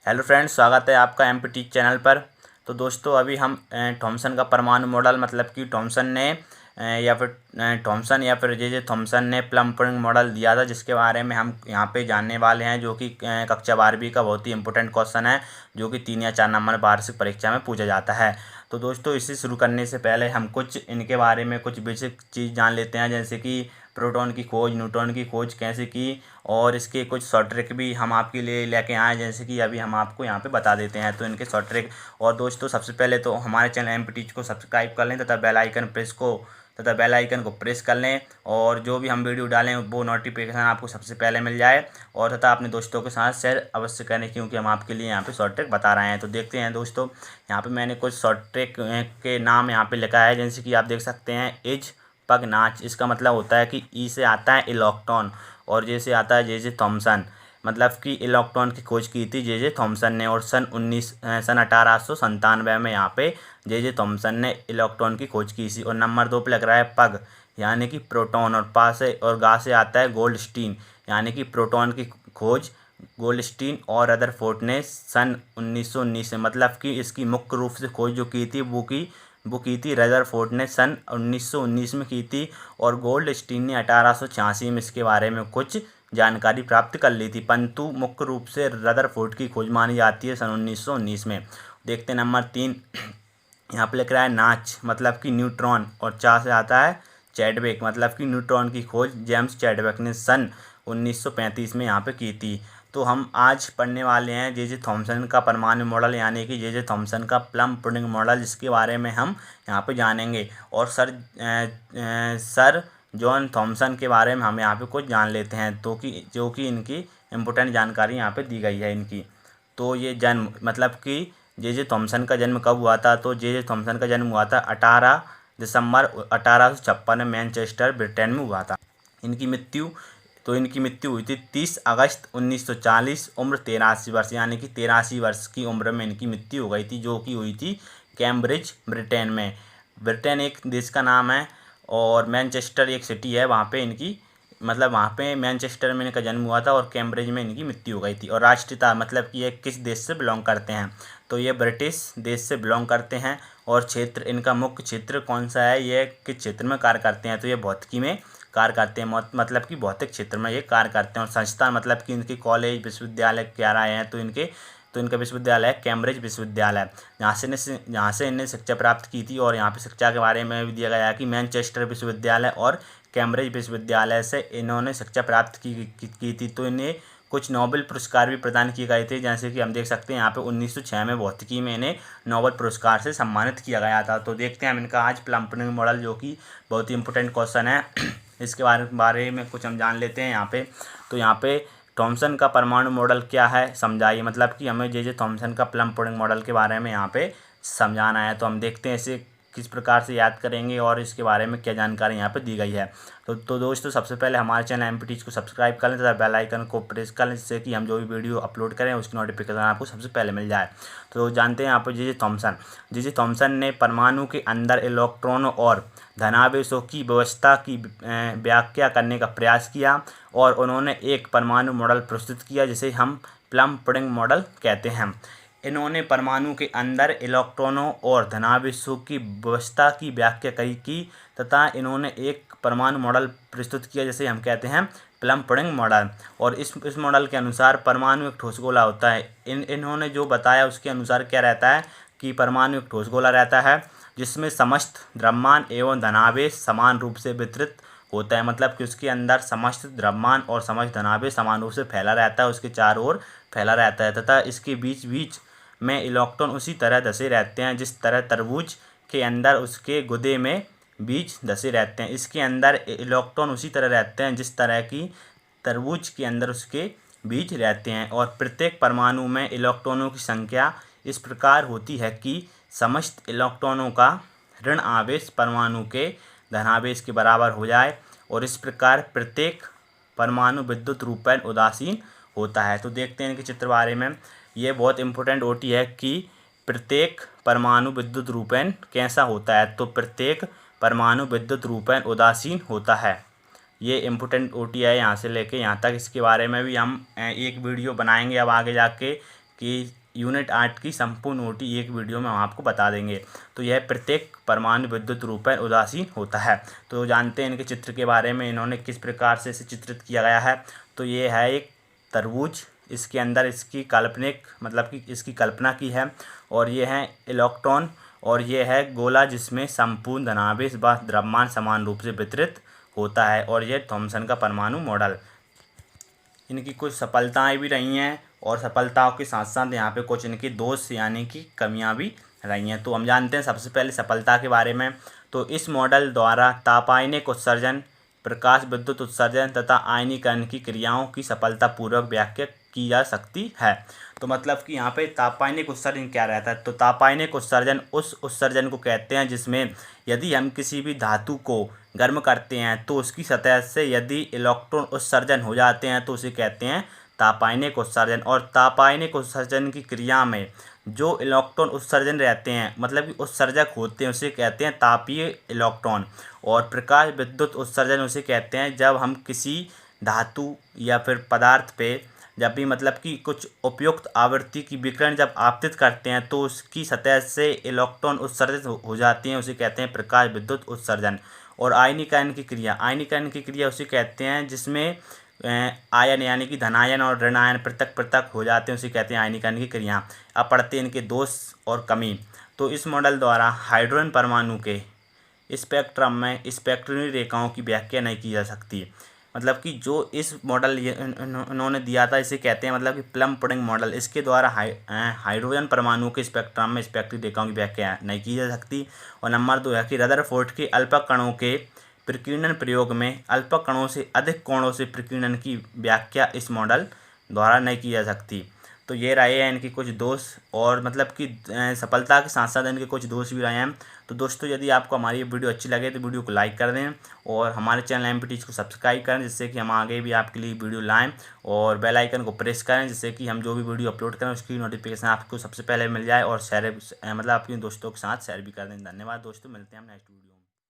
Hello friends, स्वागत है आपका एमपीटी चैनल पर। तो दोस्तों अभी हम थॉमसन का परमाणु मॉडल मतलब कि थॉमसन ने थॉमसन या फिर जे थॉमसन ने प्लम पुडिंग मॉडल दिया था, जिसके बारे में हम यहाँ पे जानने वाले हैं, जो कि कक्षा 12वीं का बहुत ही इंपॉर्टेंट क्वेश्चन है, जो कि 3 या 4 नंबर वार्षिक परीक्षा में पूछा जाता है। तो दोस्तों इसे शुरू करने से पहले हम कुछ इनके बारे में कुछ बेसिक चीज़ जान लेते हैं, जैसे कि प्रोटॉन की खोज, न्यूट्रॉन की खोज कैसे की, और इसके कुछ शॉर्ट ट्रिक भी हम आपके लिए लेके आए, जैसे कि अभी हम आपको यहाँ पे बता देते हैं। तो इनके शॉर्ट ट्रिक। और दोस्तों सबसे पहले तो हमारे चैनल एमपीटी को सब्सक्राइब कर लें तथा बेल आइकन को प्रेस कर लें, और जो भी हम वीडियो डालें वो नोटिफिकेशन आपको सबसे पहले मिल जाए, और तथा अपने दोस्तों के साथ शेयर अवश्य करें, क्योंकि हम आपके लिए यहाँ पे शॉर्ट ट्रिक बता रहे हैं। तो देखते हैं दोस्तों, यहाँ पे मैंने कुछ शॉर्ट ट्रिक के नाम यहाँ पे लिखा है, जैसे कि आप देख सकते हैं। इज पग नाच, इसका मतलब होता है कि ई से आता है इलेक्ट्रॉन, और जे से आता है जे थॉमसन, मतलब कि इलेक्ट्रॉन की खोज की थी जे थॉमसन ने, और सन 1897 में यहाँ पे जे थॉमसन ने इलेक्ट्रॉन की खोज की थी। और नंबर 2 पे लग रहा है पग, यानी कि प्रोटॉन, और पा से और गा से आता है गोल्डस्टीन, यानी कि प्रोटॉन की खोज गोल्डस्टीन और रदरफोर्ड ने सन 1919 में, मतलब कि इसकी मुख्य रूप से खोज जो की थी वो की थी रदरफोर्ड ने सन 1919 में की थी, और गोल्डस्टीन ने 1886 में इसके बारे में कुछ जानकारी प्राप्त कर ली थी, परंतु मुख्य रूप से रदरफोर्ड की खोज मानी जाती है सन 1919 में। देखते हैं नंबर 3, यहाँ पे लिख रहा है नाच, मतलब कि न्यूट्रॉन, और चा से आता है चैडविक, मतलब कि न्यूट्रॉन की खोज जेम्स चैडविक ने सन 1935 में यहाँ पे की थी। तो हम आज पढ़ने वाले हैं जे थॉमसन का परमाणु मॉडल, यानी कि जे थॉमसन का प्लम पुडिंग मॉडल, जिसके बारे में हम यहाँ पे जानेंगे। और सर जॉन थॉमसन के बारे में हम यहाँ पे कुछ जान लेते हैं, तो कि जो कि इनकी इम्पोर्टेंट जानकारी यहाँ पे दी गई है इनकी। तो ये जन्म, मतलब कि जे थॉमसन का जन्म कब हुआ था, तो जे थॉमसन का जन्म हुआ था 18 दिसंबर 1856 में मैनचेस्टर, ब्रिटेन में हुआ था। इनकी मृत्यु हुई थी 30 अगस्त 1940, उम्र 83 वर्ष, यानी कि 83 वर्ष की उम्र में इनकी मृत्यु हो गई थी, जो कि हुई थी कैम्ब्रिज, ब्रिटेन में। ब्रिटेन एक देश का नाम है, और मैनचेस्टर एक सिटी है, वहाँ पे इनकी, मतलब वहाँ पे मैनचेस्टर में इनका जन्म हुआ था, और कैम्ब्रिज में इनकी मृत्यु हो गई थी। और राष्ट्रीयता, मतलब कि ये किस देश से बिलोंग करते हैं, तो ये ब्रिटिश देश से बिलोंग करते हैं। और क्षेत्र, इनका मुख्य क्षेत्र कौन सा है, ये किस क्षेत्र में कार्य करते हैं, तो ये भौतिकी में कार्य करते हैं, मतलब कि भौतिक क्षेत्र में ये कार्य करते हैं। और संस्थान, मतलब कि इनके कॉलेज विश्वविद्यालय क्या रहे हैं, तो इनका विश्वविद्यालय है कैम्ब्रिज विश्वविद्यालय, जहाँ से इन्हें शिक्षा प्राप्त की थी। और यहाँ पे शिक्षा के बारे में भी दिया गया है कि मैनचेस्टर विश्वविद्यालय और कैम्ब्रिज विश्वविद्यालय से इन्होंने शिक्षा प्राप्त की थी। तो इन्हें कुछ नोबेल पुरस्कार भी प्रदान किए गए थे, जैसे कि हम देख सकते हैं यहाँ पे 1906 में भौतिकी में इन्हें नोबेल पुरस्कार से सम्मानित किया गया था। तो देखते हैं हम इनका आज प्लम पुडिंग मॉडल, जो कि बहुत ही इंपॉर्टेंट क्वेश्चन है, इसके बारे में कुछ हम जान लेते हैं यहाँ पे। तो यहाँ पे थॉमसन का परमाणु मॉडल क्या है समझाइए, मतलब कि हमें जे थॉमसन का प्लम पुडिंग मॉडल के बारे में यहाँ पे समझाना है। तो हम देखते हैं इसे किस प्रकार से याद करेंगे, और इसके बारे में क्या जानकारी यहाँ पे दी गई है। तो दोस्तों सबसे पहले हमारे चैनल एमपीटी को सब्सक्राइब कर लें तथा बेल आइकन को प्रेस कर लें, जिससे कि हम जो भी वीडियो अपलोड करें उसकी नोटिफिकेशन आपको सबसे पहले मिल जाए। तो जानते हैं यहाँ पर जे थॉमसन ने परमाणु के अंदर इलेक्ट्रॉनों और धनावेशों की व्यवस्था की व्याख्या करने का प्रयास किया, और उन्होंने एक परमाणु मॉडल प्रस्तुत किया, जिसे हम प्लम पुडिंग मॉडल कहते हैं। इन्होंने परमाणु के अंदर इलेक्ट्रॉनों और धनावेशों की व्यवस्था की व्याख्या की तथा इन्होंने एक परमाणु मॉडल प्रस्तुत किया, जिसे हम कहते हैं प्लम पुडिंग मॉडल। और इस मॉडल के अनुसार परमाणु एक ठोस गोला होता है। इन्होंने जो बताया उसके अनुसार क्या रहता है कि परमाणु एक ठोस गोला रहता है, जिसमें समस्त द्रव्यमान एवं धनावेश समान रूप से वितरित होता है, मतलब कि उसके अंदर समस्त द्रव्यमान और समस्त धनावेश समान रूप से फैला रहता है, उसके चारों ओर फैला रहता है, तथा इसके बीच बीच में इलेक्ट्रॉन उसी तरह धसे रहते हैं जिस तरह तरबूज के अंदर उसके गुदे में बीज धसे रहते हैं। इसके अंदर इलेक्ट्रॉन उसी तरह रहते हैं जिस तरह की तरबूज के अंदर उसके बीज रहते हैं। और प्रत्येक परमाणु में इलेक्ट्रॉनों की संख्या इस प्रकार होती है कि समस्त इलेक्ट्रॉनों का ऋण आवेश परमाणु के धनावेश के बराबर हो जाए, और इस प्रकार प्रत्येक परमाणु विद्युत रूपेण उदासीन होता है। तो देखते हैं इनके चित्र बारे में। ये बहुत इंपॉर्टेंट ओटी है कि प्रत्येक परमाणु विद्युत रूपेण कैसा होता है, तो प्रत्येक परमाणु विद्युत रूपेण उदासीन होता है। ये इम्पोर्टेंट ओटी है यहाँ से लेके यहाँ तक। इसके बारे में भी हम एक वीडियो बनाएंगे अब आगे जाके कि यूनिट 8 की संपूर्ण ओटी एक वीडियो में हम आपको बता देंगे। तो यह प्रत्येक परमाणु विद्युत रूप पर उदासीन होता है। तो जानते हैं इनके चित्र के बारे में, इन्होंने किस प्रकार से इसे चित्रित किया गया है। तो ये है एक तरबूज, इसके अंदर इसकी काल्पनिक मतलब कि इसकी कल्पना की है, और ये है इलेक्ट्रॉन, और ये है गोला जिसमें संपूर्ण धनावेश व द्रव्यमान समान रूप से वितरित होता है, और ये थॉमसन का परमाणु मॉडल। इनकी कुछ सफलताएं भी रही हैं, और सफलताओं के साथ साथ यहाँ पे कुछ इनके दोष यानी कि कमियां भी रही हैं। तो हम जानते हैं सबसे पहले सफलता के बारे में। तो इस मॉडल द्वारा तापायनिक उत्सर्जन, प्रकाश विद्युत उत्सर्जन तथा आयनीकरण की क्रियाओं की सफलतापूर्वक व्याख्या की जा सकती है। तो मतलब कि यहाँ पे तापायनिक उत्सर्जन क्या रहता है। तो तापायनिक उत्सर्जन उस उत्सर्जन को कहते हैं जिसमें यदि हम किसी भी धातु को गर्म करते हैं तो उसकी सतह से यदि इलेक्ट्रॉन उत्सर्जन हो जाते हैं तो उसे कहते हैं तापायनिक उत्सर्जन। और तापायनिक उत्सर्जन की क्रिया में जो इलेक्ट्रॉन उत्सर्जन रहते हैं मतलब कि उत्सर्जक होते हैं उसे कहते हैं तापीय इलेक्ट्रॉन। और प्रकाश विद्युत उत्सर्जन उसे कहते हैं जब हम किसी धातु या फिर पदार्थ पे जब भी मतलब कि कुछ उपयुक्त आवृत्ति की विकिरण जब आपतित करते हैं तो उसकी सतह से इलेक्ट्रॉन उत्सर्जित हो जाती हैं, उसे कहते हैं प्रकाश विद्युत उत्सर्जन। और आयनीकरण की क्रिया उसे कहते हैं जिसमें आयन यानी कि धनायन और ऋण आयन पृथक पृथक हो जाते हैं, उसे कहते हैं आयनीकरण की क्रिया। अब पढ़ते हैं इनके दोष और कमी। तो इस मॉडल द्वारा हाइड्रोजन परमाणु के स्पेक्ट्रम में स्पेक्ट्रमी रेखाओं की व्याख्या नहीं की जा सकती। मतलब कि जो इस मॉडल इन्होंने दिया था इसे कहते हैं मतलब कि प्लम पुडिंग मॉडल। इसके द्वारा हाइड्रोजन परमाणु के स्पेक्ट्रम में स्पेक्ट्रम रेखाओं की व्याख्या नहीं की जा सकती। और नंबर 2 है कि रदरफोर्ड के अल्पक कणों के प्रकीर्णन प्रयोग में अल्पक कणों से अधिक कोणों से प्रकीर्णन की व्याख्या इस मॉडल द्वारा नहीं की जा सकती। तो ये रहे हैं इनके कुछ दोष, और मतलब कि सफलता के साथ साथ इनके कुछ दोष भी रहे हैं। तो दोस्तों यदि आपको हमारी ये वीडियो अच्छी लगे तो वीडियो को लाइक कर दें, और हमारे चैनल एमपीटीज को सब्सक्राइब करें जिससे कि हम आगे भी आपके लिए वीडियो लाएं, और बेल आइकन को प्रेस करें जिससे कि हम जो भी वीडियो अपलोड करें उसकी नोटिफिकेशन आपको सबसे पहले मिल जाए, और शेयर मतलब अपने दोस्तों के साथ शेयर भी कर दें। धन्यवाद दोस्तों, मिलते हैं हम नेक्स्ट वीडियो।